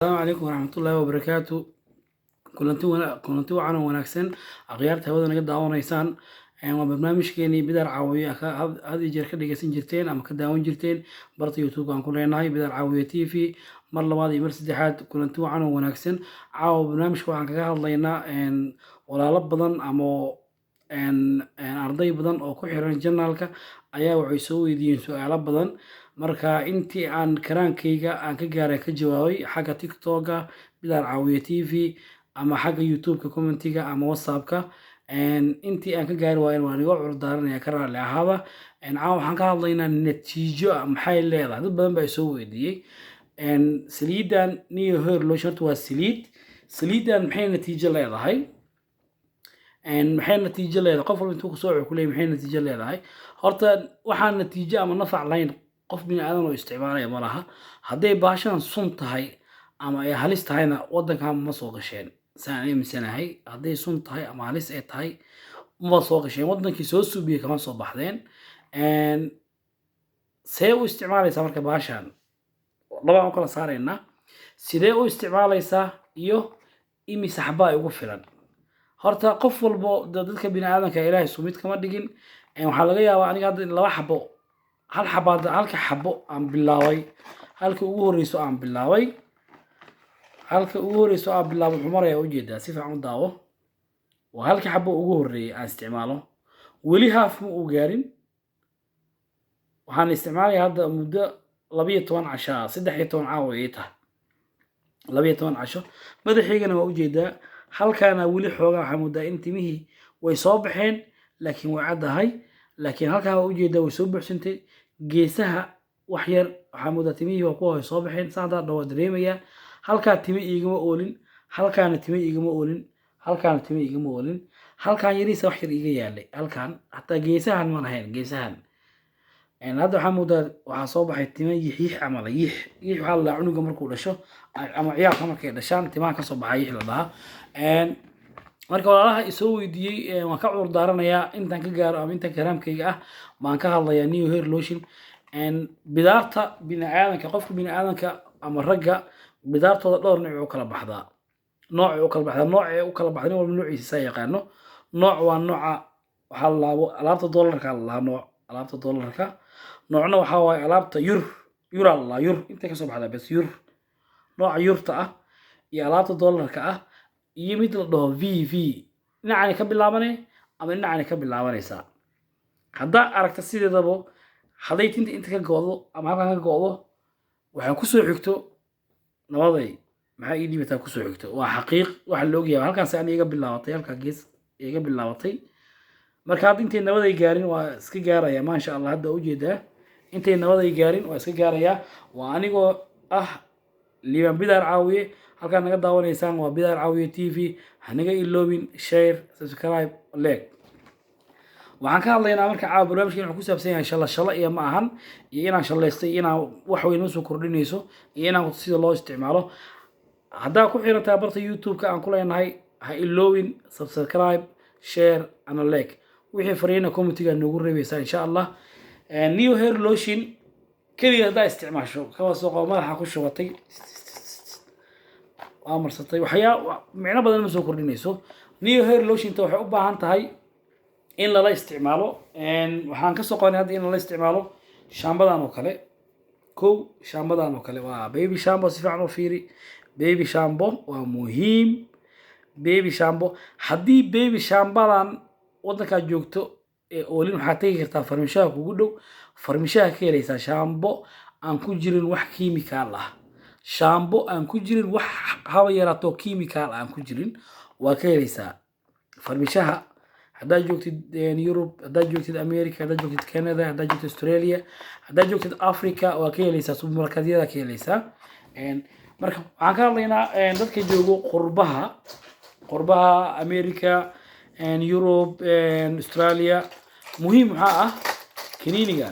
السلام عليكم ورحمة الله وبركاته. كلنتي وعنا وناكسن أغيرت هذا نقد دعوة نيسان وبرنامج كيني بدر عاوية هذه جركة دقيسين جرتين أما كداون جرتين برضه يوتيوب عن كل ناي بدر عاوية تي في مرة واضي مرس دحات كلنتي وعنا وناكسن عاو برنامج وعن كذا الله إن ولا لبضن أما إن أرضي بدن أو كحران جنالك أيا وعيسوي دين سؤال بدن marka intii aan karaankayga aan ka gaaray ka jawaabay xagga TikTok-ga Bilaal Caawiye TV ama xagga YouTube-ka commentiga ama WhatsApp-ka intii aan ka gaaray waa in waan iga curdaaranaya ka raali ahaaba waxaan ka hadlaynaa natiijo maxay leedahay dad badan baa soo weydiiyay saliidan New Hair Lotion waa saliidan maxay natiijo leedahay maxay natiijo leedahay qof walba intuu ku soo xukulay maxay natiijo leedahay horta waxaan natiijo ama nafac lahayn qof bini aadan oo isticmaalaya malaha haday baashan sun tahay ama ay halis tahayna wadanka ma soo gasheen saan ay misanahay haday sun tahay ama halis ay tahay ma soo gasheen wadankii soo suubiye kama soo baxdeen see u isticmaalaysa marka baashan laba aan kala saarayna sidee u isticmaalaysa iyo imisa xabaa ay ugu filan horta qof walbo dadka bini aadanka Ilaahay sumid kama dhigin waxa laga yaabaa aniga hadda laba xabo hal xabo aan bilaaway halka ugu horeyso aan bilaaway xumaraya u jeedaa si fiican u daawo waa halka xabo ugu horeeyay aan isticmaalo wali haaf ma u gaarin waxaan isticmaalay hadda muddo 12 casho 13 caawa ay tahay 12 casho madaxaygana waa u jeedaa halkaana wali xoogaa waxa muddaa in timihii way soo baxeen laakiin way cadahay laakiin halkaa waa u jeedaa way soo buuxsantay geesaha wax yar waxa muddaa timihii waa kuwa soo baxeen saada dhaw dareemaya halka timi igama oolin halkaana timi igama oolin halkaana timi igama oolin halkaan yariisa wax yar iga yaalay halkaan hatta geesahan ma lahayn geesahan hadda waxa muddaa waxa soo baxay timi yiix ama yiix waxa la cunuga markuu dhasho ama ciyaarka markay dhashaan timaha ka soo baxay yiix la dhaha marka walaalaha isoo weydiiyay waan ka cudur daaranayaa intaan ka gaaro ama intaan karaamkayga ah baan ka hadlayaa New Hair Lotion bidaarta bini aadanka qofka bini aadanka ama ragga bidaartooda dhowr nooc u kala baxdaa nooc u kala baxdaa wal noociisa yaqaano nooc waa nooca waxa la alaabta dollarka la nooc alaabta dollarka noocna waxa waay alaabta yur inta ka soo baxda bas nooca yurta ah iyo alaabta dollarka ah iyo mid la dhaho VV dhinacani ka bilaabanay ama dhinacani ka bilaabanaysa hadda aragta sideedaba haday tinta inta ka goodo ama halkan ka goodo waxaan ku soo xigto nabaday maxaa ii dhibataa ku soo xigto waa xaqiiq waxa la ogyahay halkaas aan iga bilaabatay halka gees iga bilaabatay marka hadda intay nabaday gaarin waa iska gaaraya ma sha Allah hadda u jeedaa intay nabaday gaarin waa iska gaaraya waa anigoo liban Bilaal Caawiye halkaan naga daawanaysaan waa Bilaal Caawiye TV hanaga iloobin share subscribe like waxaan ka hadlaynaa marka barnaamijkan wuxuu ku saabsan yahay shala iyo ma ahan iyo inaan shalaystay inaan wax weyn soo kordhinayso iyo inaan sida loo isticmaalo hadda ku xirantaa barta YouTube-ka aan ku leenahay ha iloobin subscribe share and like wixii fariina commentiga nagu reebaysa insha Allah New Hair Lotion kaliya hadda isticmaasho kawa soo madaxa ku shubatay amarsatay micno badan ma soo kordhinayso New Hair Lotion waxay u baahan tahay in la isticmaalo waxaan ka soo qoonay hadda in la isticmaalo shaambadan oo kale shaambadan oo kale waa baby shampoo si fiican u fiiri baby shampoo waa muhiim baby shampoo haddii baby shaambadan wadanka joogto oolin waxaa tagi kartaa farmashaha kugu dhow farmashaha ka helaysaa shaambo aan ku jirin wax kiimikaal ah shaambo aan ku jirin wax haba yaraato kiimikaal aan ku jirin waa ka helaysaa farmashaha haddaad joogtid Europe haddaad joogtid America haddaad joogtid Canada haddaad joogtid Australia haddaad joogtid Africa waa ka helaysaa supermarketyada ka helaysaa marka waxaan ka hadlaynaa dadka joogo qurbaha America Europe Australia muhiim waxa ah kaniiniga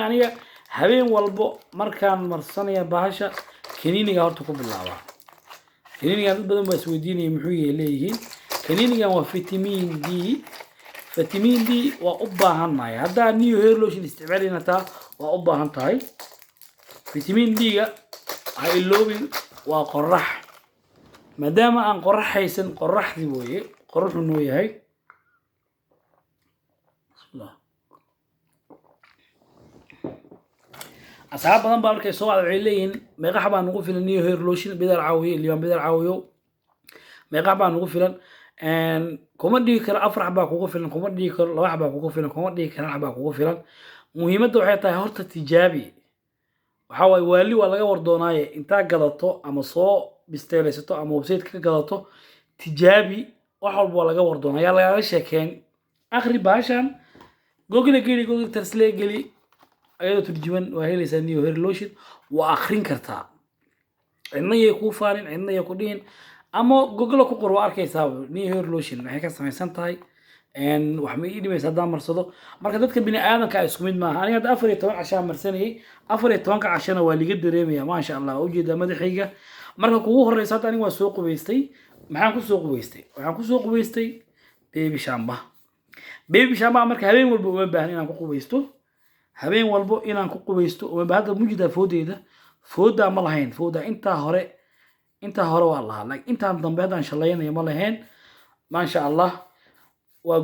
aniga habeen walbo markaan marsanaya bahasha kaniiniga horta ku bilaaba kaniiniga dad badan baa isweydiinaya muxuu leeyihiin kaniiniga waa vitamin D waa u baahannahay hadda New Hair Lotion isticmaalayna taa waa u baahan tahay vitamin D-ga ha iloobin waa qorax maadaama aan qorax haysan qoraxdii weeye qoraxu noo yahay أصحاب بدن بالك سواء عليين ما يقحب عن نقول فيلن نيو هير لوشين بدر عاوي اليوم بدر عاويو ما يقحب عن نقول فيلن ان كومدي كر أفرح باك نقول فيلن كومدي كر لواح باك نقول فيلن كومدي كر أحب باك نقول فيلن مهمته waxay tahay horta tijaabi waxa way wali waa laga wardoonaayay inta gadato ama soo bisteelaysato ama website ka gadato tijaabi wax walba waa laga wardoonaya laga sheekeen akhri baashan google geli google translate geli ayado turjuman waa helaysaa niyo heer looshin waa akhrin kartaa cidna yay ku faarin cidna yay ku dhihin ama google ku qor waa arkaysaa niyo heer looshin waxay ka samaysan tahay wax ma ii dhimaysa haddaan marsado marka dadka bini aadamka ay isku mid maaha aniga hadda 14 cashaa marsanayay 14 cashana waa liga dareemaya maasha allah ujeeda madaxayga marka kugu horeysa hadda aniga waa soo qubaystay maxaan ku soo qubaystay waxaan ku soo qubaystay baby shamba marka habeen walba uma baahan inaan ku qubaysto habeen walbo inaan ku qubaysto oo baad mujida foodeeda fooda ma lahayn fooda inta hore waa lahaa like intaan dambe hadaan shalaynay ma lahayn ma sha Allah waa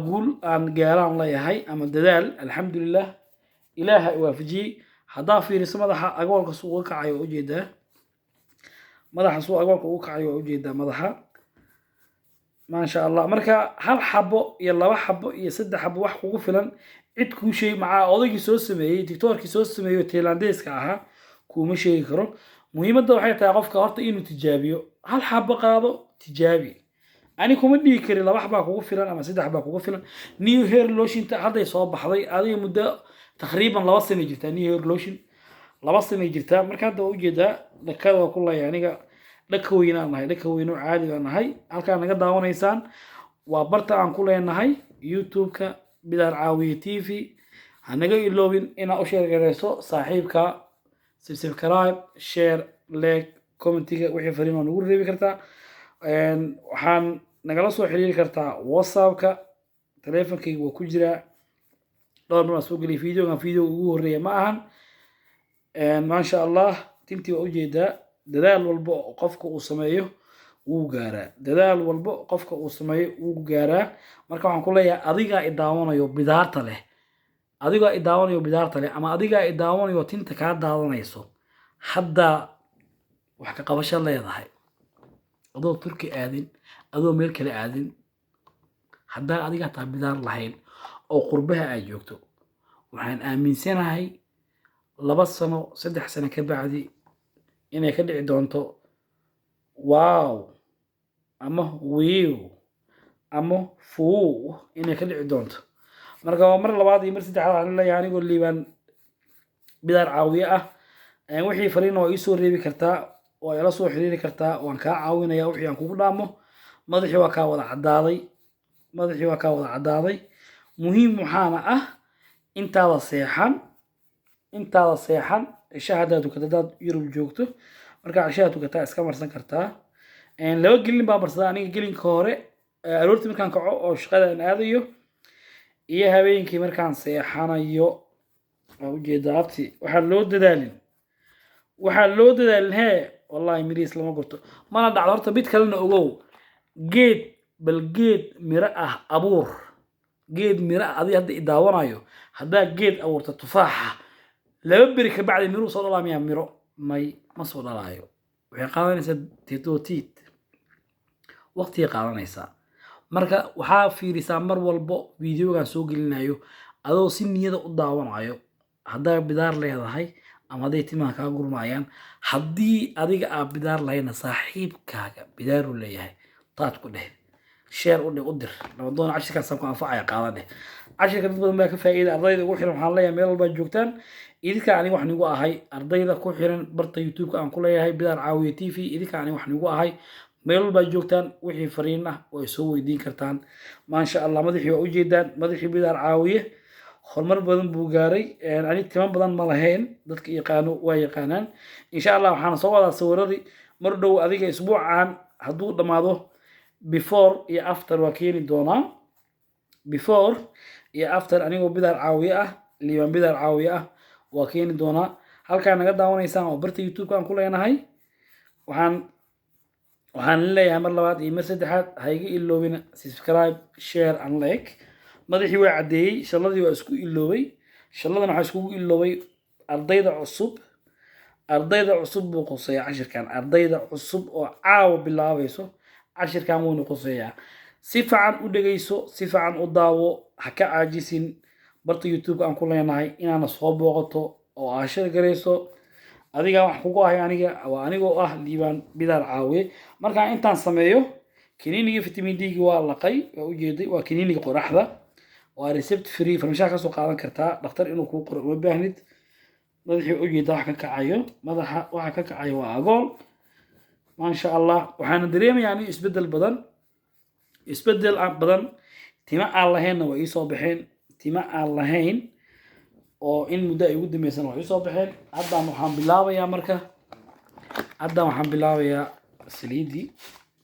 guul aan gaaraan leeyahay ama dadaal alxamdulillah ilaahay waafaji hadaa fiiriso madaxa agwalka suuqa kacayo u jeedaa madaxa suuqa agwalka uu kacayo u jeedaa madaxa ma sha Allah marka hal xabo iyo laba xabo iyo saddex xabo wax kugu filan cid ku shay maca odaygii soo sameeyay tiktoorkii soo sameeyo Thailandeeska ahaa kuma sheegi karo muhiimadda waxay tahay qofka horta inuu tijaabiyo hal xabo qaado tijaabi ani kuma dhigi kari laba xabo kugu filan ama saddex xabo kugu filan new hair lotion ta haday soo baxday adiga muddo taqriiban 2 sano jirta new hair lotion 2 sano jirta marka hadda u jeedaa dhakada waa kulay aniga dhaka weynaan caadi aan nahay halka naga daawanaysaan waa barta aan ku leenahay youtube-ka بدار عاوية تيفي هنجي اللوبين إنا أشير جريسو صاحبك سبسكرايب شير لايك كومنتي وحي فرينا نقول ريبي كرتا وحان نجلسو حليل كرتا واتسابك تليفونك وكجرا دور ما سوق لي فيديو كان فيديو ووري معهن ما شاء الله تمتي وجيدا دلال والبو قفك وسميه wuu gaaraa dadaal walba qofka uu sameeyo wuu gaaraa marka waxaan ku leeyahay adiga i daawanayo bidaarta leh ama adiga i daawanayo tinta ka daadanayso hadda wax ka qabasho leedahay adoo turki aadin adoo meel kale aadin hadda adiga taa bidaar lahayn oo qurbaha ay joogto waxaan aaminsanahay 2 sano 3 sano ka bacdi inay ka dhici doonto واو أما ويو أما فو إنك اللي عدونت مرة لبعض يمرس على الله يعني يقول لي بان بدار عاوية وحي فرينا ويسور ريبي كرتا ويلصو حريري كرتا وانكا عاوينا يا وحي انكو قدامه مدحي وكا وضع عداضي مهم محانا انت هذا صيحان الشهادات وكتداد يرب جوكتو marka cashaadu ka taa iska marsan kartaa laba gelin baa marsadaa aniga gelinka hore aroortii markaan kaco oo shaqada aan aadayo iyo habeenkii markaan seexanayo oo ujeedaa abti waxaa loo dadaalin hee wallahi miriis lama gurto mana dhacdo horta mid kalena ogow geed miro ah abuur geed miro ah adii hadda i daawanayo haddaa geed abuurta tufaaxa laba beri ka bacdi miro soo dhalaamaya miro may ma soo dhalayo waxay qaadanaysaa titotit waqti qaadanaysaa marka waxaa fiirisaa mar walbo videogan soo gelinayo adoo si niyada u daawanayo hadaa bidaar leedahay ama haday timaha ka gurmayaan hadii adiga aad bidaar lahayna saaxiibkaaga bidaar u leeyahay taad ku dheh share u dir labadoon cashirkaas ku anfacaya qaadane cashirka dad badan baa ka faa'iido ardayda ugu xiran waxaan leeyahay meel walba joogtaan idinka aniga wax nigu ahay ardayda ku xiran barta youtube-ka aan ku leeyahay bidaar caawiye tv idinka aniga wax nigu ahay meel walba joogtaan wixii fariin ah way soo weydiin kartaan ma sha Allah madaxii waa u jeedaan madaxii bidaar caawiye horumar badan buu gaaray ani timan badan ma lahayn dadka yaqaano waa yaqaanaan insha Allah waxaan soo wadaa sawiradii mar dhow adiga isbuucan hadduu dhamaado before iyo after waa keeni doonaa before iyo after anigoo bidaar caawiye ah liibaan bidaar caawiye ah waa keeni doonaa halkaa naga daawanaysaan oo barta youtube-ka aan ku leenahay waxaan leeyahay mar labaad iyo mar saddexaad ha iga iloobina subscribe share and like madaxii waa caddeeyey shalladii waa isku iloobay shalladan waxaa iskugu iloobay ardayda cusub buu quseeyaa cashirkan ardayda cusub oo caawa bilaabayso cashirkan wuuna quseeyaa si fiican u dhegayso si fiican u daawo ha ka caajisin barta youtube-ka aan ku leenahay inaana soo booqato oo aashada garayso adiga wax kugu ahay waa anigoo ah Liibaan Bidaar Caawiye markaan intaan sameeyo kiniiniga vitamin D waa laqay waa ujeeday waa kiniiniga qoraxda waa recept free farmashiyaha ka soo qaadan kartaa dhakhtar inuu kuu qoro uma baahnid madaxii ujeeda wax ka kacayo madaxa waxa ka kacayo waa agool maasha Allah waxaan dareemayaa in isbedel badan tima aan lahaynna waa ii soo baxeen tima aan lahayn oo in muddo ay ugu dambaysan wax soo baxeen haddaan waxaan bilaabayaa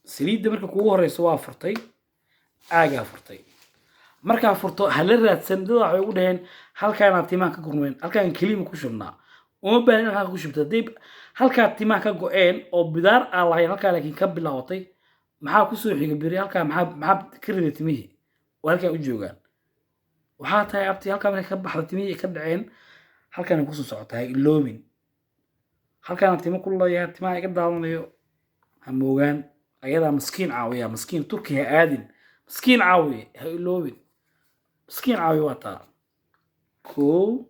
saliidda marka kugu horeyso waa furtay aagaa furtay markaa furto hala raadsan dad waxay ugu dhaheen halkaana timaan ka gurmeen halkaan kelima ku shubnaa uma baahan halkaan ku shubta dib halkaa timaan ka go-een oo bidaar aan lahayn halkaa laakiin ka bilaawatay maxaa kusoo xiga beri halkaa maxaa ka riday timihii oo halkaa u joogaan waxaa tahay abti halkaa markay ka baxda timihii ka dhaceen halkaana kusoo socotaa iloobin halkaana timo ku leeyahay timaha iga daadanayo ha moogaan ayadaa maskiin caawiya maskiin turki ha aadin maskiin caawiye ha iloobin maskiin caawiye waa taa 1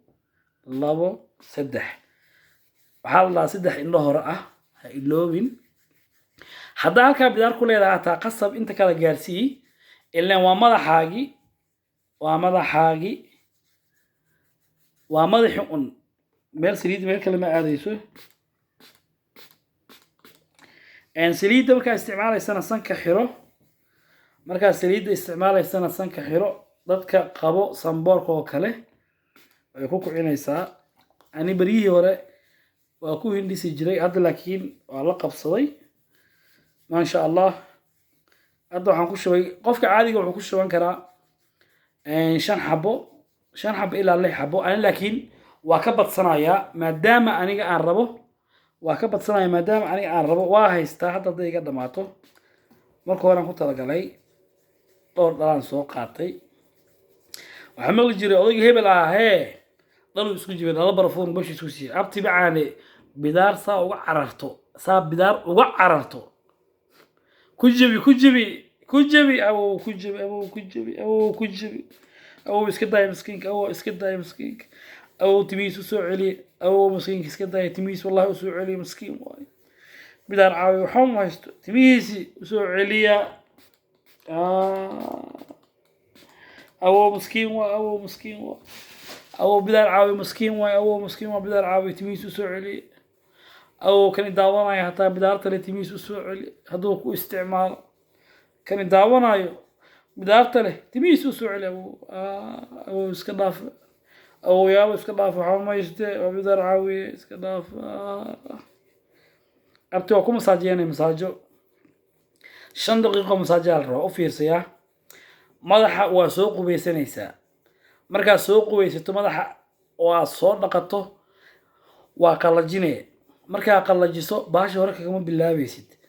2 3 waxaa la dhahaa 3 indho hore ah ha iloobin haddaa halkaa bidaar ku leedahay hataa qasab inta kala gaarsii ilaan waa madaxaagii waa madaxi un meel saliidda meel kale ma aadayso saliidda markaa isticmaalaysana sanka xiro dadka qabo samboorka oo kale way ku kicinaysaa ani baryihii hore waa ku hindhisi jiray hadda laakiin waa la qabsaday maasha Allah hadda waxaan ku shubay qofka caadiga wuxuu ku shuban karaa 5 xabo ilaa 6 xabo ani laakiin waa ka badsanayaa maadaama aniga aan rabo waa haystaa hadda haday iga dhamaato marka hore aan ku talagalay dhowr dhalaan soo qaatay waxaa maqli jiray odayga hebel ah dhalu isku jibay dhala barafuun bashi isku siiyay abti bacaane bidaar saa uga cararto ku jabi أو إسكت داي مسكينك أو تميس وسوع علي أو مسكينك إسكت داي تميس والله وسوع علي مسكين واي بدار عاوي وحوم هايستو تميسي وسوع عليا أو مسكين واي أو بدار عاوي مسكين واي بدار عاوي تميس وسوع علي أو كان يداونا حتى بدار تلي تميس وسوع علي هذوك استعمال كان يداونا بدارته له تميس وسوعلي أو إسكنداف أو يا إسكنداف وحوم يشتى وبدر عاوي إسكنداف أبتوكم مساجين مساجو 5 دقيقة مساجة الرو فيرسيا مدح وسوق بيسنيسا مركا سوق بيستو مدح وصور دقته وقلجينه مركا قلجيسو باش هورك كما بالله بيسيد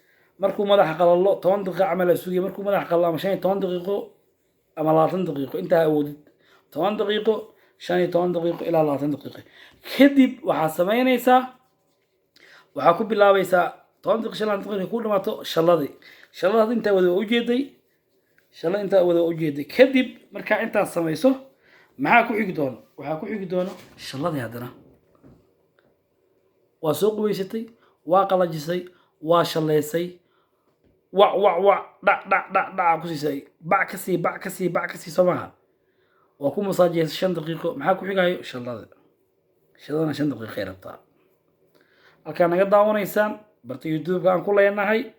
markuu madaxa qalalo 10 daqiiqo camal suugi markuu madaxa qalalo 10 daqiiqo ama 20 daqiiqo inta awoodid 10 daqiiqo 15 daqiiqo ilaa 20 daqiiqo kadib waxaa sameynaysaa waxaa ku bilaabaysaa 10 daqiiqo ku dhamaato shallada inta wada u jeeday kadib marka inta sameyso maxaa ku xigi doono waxaa ku xigi doono shalladii hadana waa soo qubaysatay waa qalajisay waa shaleysay دع كسي باع كسي سماها وأكون مساجي 5 دقيقة معاكم حكاية شلادة 5 دقيقة خير الطاعة كان قد دعونا إنسان برتي يوتيوب كان كله ينهي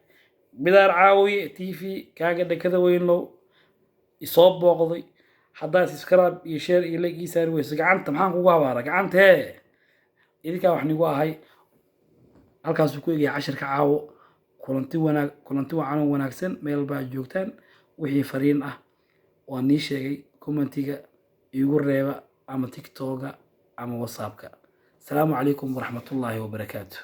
بدار عاوي تيفي كاجد كذا وين لو يصاب وقضي حدا سكراب يشير يلاقي يسار ويسق عنت محن قوها بارك عنت هي إذا كان وحني قوها halkaas ku eegay 10 ka caawo kulanti wacan wanaagsan meel baa joogtaan wixii fariin ah waa nii sheegay commentiga igu reeba ama TikTok ama WhatsApp-ka asalaamu calaykum waraxmatullaahi wabarakaatu